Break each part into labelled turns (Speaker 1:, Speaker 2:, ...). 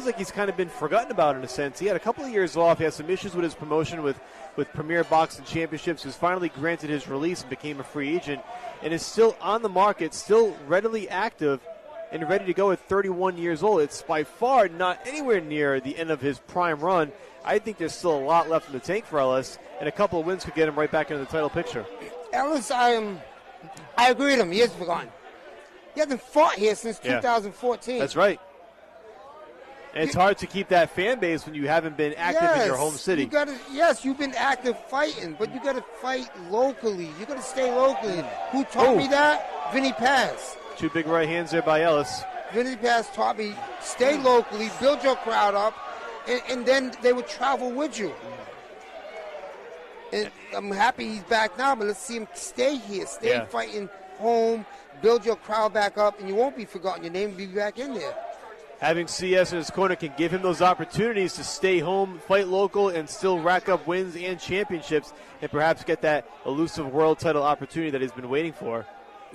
Speaker 1: like he's kind of been forgotten about in a sense. He had a couple of years off. He had some issues with his promotion with Premier Boxing Championships. He was finally granted his release and became a free agent and is still on the market, still readily active and ready to go at 31 years old. It's by far not anywhere near the end of his prime run. I think there's still a lot left in the tank for Ellis, and a couple of wins could get him right back into the title picture.
Speaker 2: Ellis, I agree with him. He is forgotten. He hasn't fought here since 2014.
Speaker 1: That's right. And it's hard to keep that fan base when you haven't been active in your home city.
Speaker 2: You've been active fighting, but you got to fight locally. You got to stay locally. Who taught me that? Vinny Paz.
Speaker 1: Two big right hands there by Ellis.
Speaker 2: Vinny Paz taught me stay locally, build your crowd up, and then they would travel with you. And I'm happy he's back now, but let's see him stay here, stay fighting home, build your crowd back up, and you won't be forgotten. Your name will be back in there.
Speaker 1: Having CS in his corner can give him those opportunities to stay home, fight local, and still rack up wins and championships and perhaps get that elusive world title opportunity that he's been waiting for.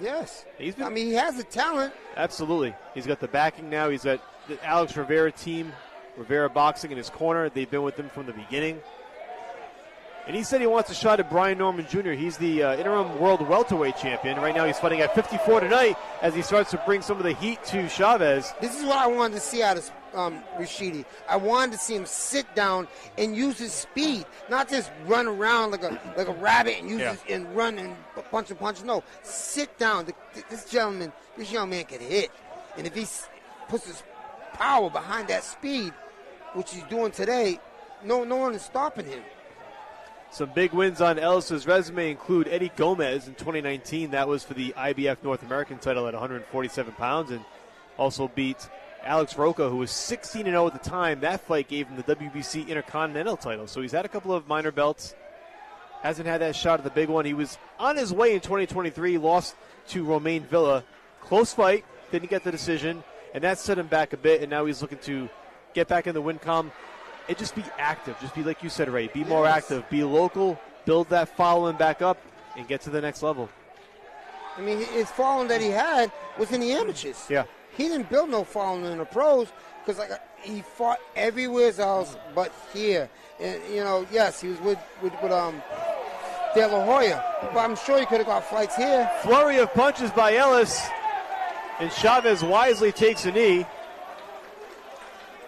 Speaker 2: Yes. He has the talent.
Speaker 1: Absolutely. He's got the backing now. He's got the Alex Rivera team, Rivera Boxing in his corner. They've been with him from the beginning. And he said he wants a shot at Brian Norman Jr. He's the interim world welterweight champion. Right now he's fighting at 54 tonight as he starts to bring some of the heat to Chaves.
Speaker 2: This is what I wanted to see out of Rashidi. I wanted to see him sit down and use his speed, not just run around like a rabbit and and run and punch. No, sit down. This young man can hit, and if he puts his power behind that speed, which he's doing today, no one is stopping him.
Speaker 1: Some big wins on Ellis' resume include Eddie Gomez in 2019. That was for the IBF North American title at 147 pounds, and also beat Alex Roca, who was 16-0 at the time. That fight gave him the WBC Intercontinental title. So he's had a couple of minor belts. Hasn't had that shot at the big one. He was on his way in 2023, lost to Romain Villa. Close fight, didn't get the decision, and that set him back a bit, and now he's looking to get back in the win column. And just be active. Just be like you said, Ray. Be more active. Be local. Build that following back up and get to the next level.
Speaker 2: I mean, his following that he had was in the amateurs.
Speaker 1: Yeah.
Speaker 2: He didn't build no following in the pros because he fought everywhere else but here. And, yes, he was with De La Hoya. But I'm sure he could have got fights here.
Speaker 1: Flurry of punches by Ellis. And Chaves wisely takes a knee.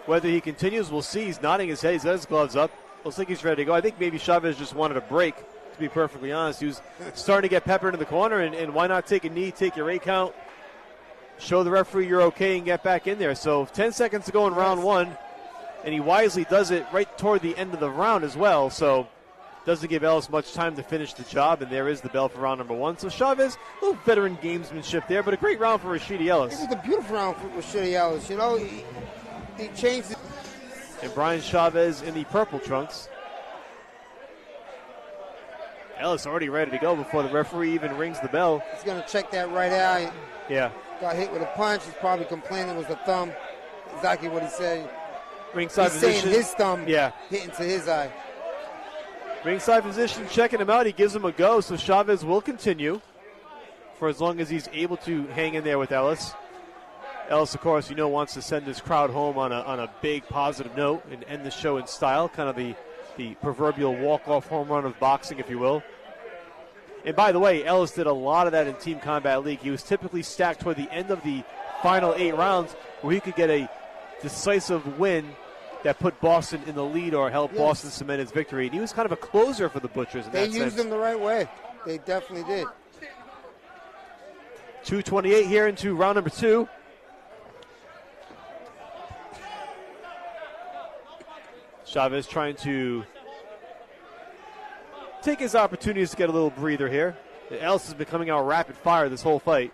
Speaker 1: Whether he continues, we'll see. He's nodding his head. He's got his gloves up. Looks like he's ready to go. I think maybe Chaves just wanted a break, to be perfectly honest. He was starting to get peppered in the corner, and why not take a knee, take your 8 count, show the referee you're okay, and get back in there. So 10 seconds to go in round one, and he wisely does it right toward the end of the round as well. So doesn't give Ellis much time to finish the job, and there is the bell for round number one. So Chaves, a little veteran gamesmanship there, but a great round for Rashidi Ellis.
Speaker 2: It was a beautiful round for Rashidi Ellis. He changed it.
Speaker 1: And Brian Chaves in the purple trunks. Ellis already ready to go before the referee even rings the bell.
Speaker 2: He's going to check that right eye.
Speaker 1: Yeah.
Speaker 2: Got hit with a punch. He's probably complaining it was the thumb. Exactly what he said.
Speaker 1: Ringside
Speaker 2: He's
Speaker 1: position.
Speaker 2: saying his thumb hitting to his eye.
Speaker 1: Ringside position, checking him out. He gives him a go, so Chaves will continue for as long as he's able to hang in there with Ellis. Ellis, of course, wants to send his crowd home on a big positive note and end the show in style, kind of the proverbial walk-off home run of boxing, if you will. And by the way, Ellis did a lot of that in Team Combat League. He was typically stacked toward the end of the final 8 rounds where he could get a decisive win that put Boston in the lead or helped Boston cement his victory. And he was kind of a closer for the Butchers in that sense.
Speaker 2: They used him the right way. They definitely did.
Speaker 1: 2:28 here into round number 2. Chaves trying to take his opportunities to get a little breather here. Ellis has been coming out rapid fire this whole fight.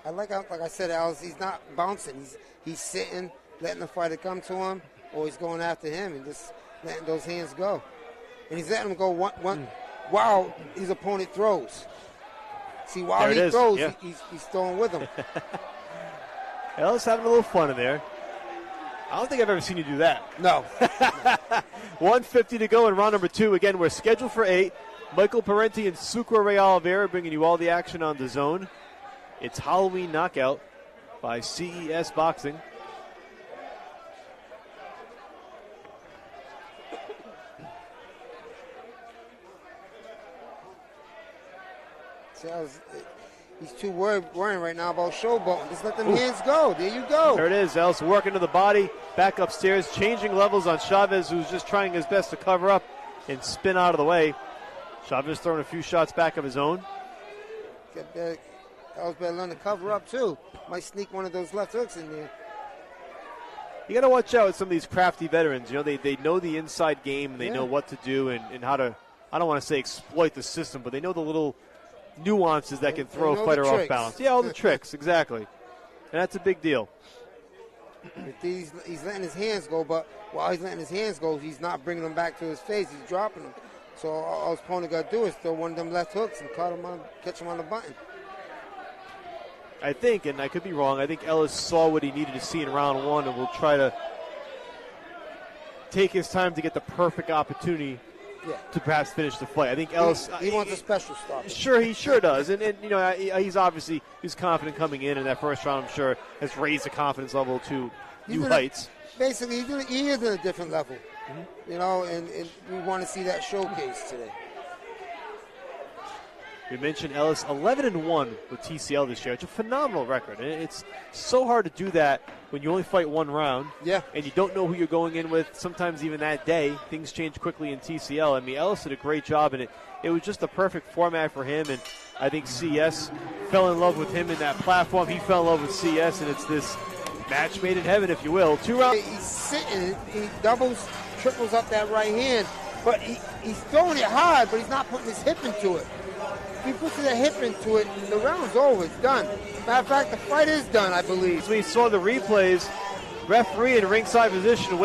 Speaker 2: Like I said, Ellis, he's not bouncing. He's sitting, letting the fighter come to him, or he's going after him and just letting those hands go. And he's letting him go one while his opponent throws. See, while he throws, he's throwing with him.
Speaker 1: Ellis having a little fun in there. I don't think I've ever seen you do that.
Speaker 2: No.
Speaker 1: 150 to go in round number 2. Again, we're scheduled for 8. Michael Parenti and Sucro Ray Oliveira bringing you all the action on the zone. It's Halloween Knockout by CES Boxing.
Speaker 2: He's too worrying right now about showboating. Just let them hands go. There you go.
Speaker 1: There it is. Ellis working to the body, back upstairs, changing levels on Chaves, who's just trying his best to cover up and spin out of the way. Chaves throwing a few shots back of his own.
Speaker 2: Ellis better learn to cover up, too. Might sneak one of those left hooks in there.
Speaker 1: You got to watch out with some of these crafty veterans. You know, they know the inside game, and they know what to do and how to, I don't want to say exploit the system, but they know the little nuances that can throw a fighter off balance. Yeah, all the tricks, exactly. And that's a big deal.
Speaker 2: He's letting his hands go, but while he's letting his hands go, he's not bringing them back to his face. He's dropping them. So all his opponent got to do is throw one of them left hooks and catch him on the button.
Speaker 1: I think, and I could be wrong, I think Ellis saw what he needed to see in round one and will try to take his time to get the perfect opportunity to perhaps finish the fight. I think Ellis...
Speaker 2: He wants a special stop.
Speaker 1: Sure, he sure does. And you know, he's confident coming in that first round, I'm sure, has raised the confidence level to new heights.
Speaker 2: Basically, he is at a different level. You know, and we want to see that showcase today.
Speaker 1: We mentioned Ellis 11-1 with TCL this year. It's a phenomenal record, and it's so hard to do that when you only fight one round.
Speaker 2: Yeah.
Speaker 1: And you don't know who you're going in with. Sometimes even that day, things change quickly in TCL. I mean, Ellis did a great job, and it was just the perfect format for him. And I think CS fell in love with him in that platform. He fell in love with CS, and it's this match made in heaven, if you will. 2 rounds.
Speaker 2: He's sitting. He doubles, triples up that right hand, but he's throwing it hard, but he's not putting his hip into it. If he puts his hip into it, the round's over. It's done. Matter of fact, the fight is done, I believe.
Speaker 1: As we saw the replays, referee in ringside position.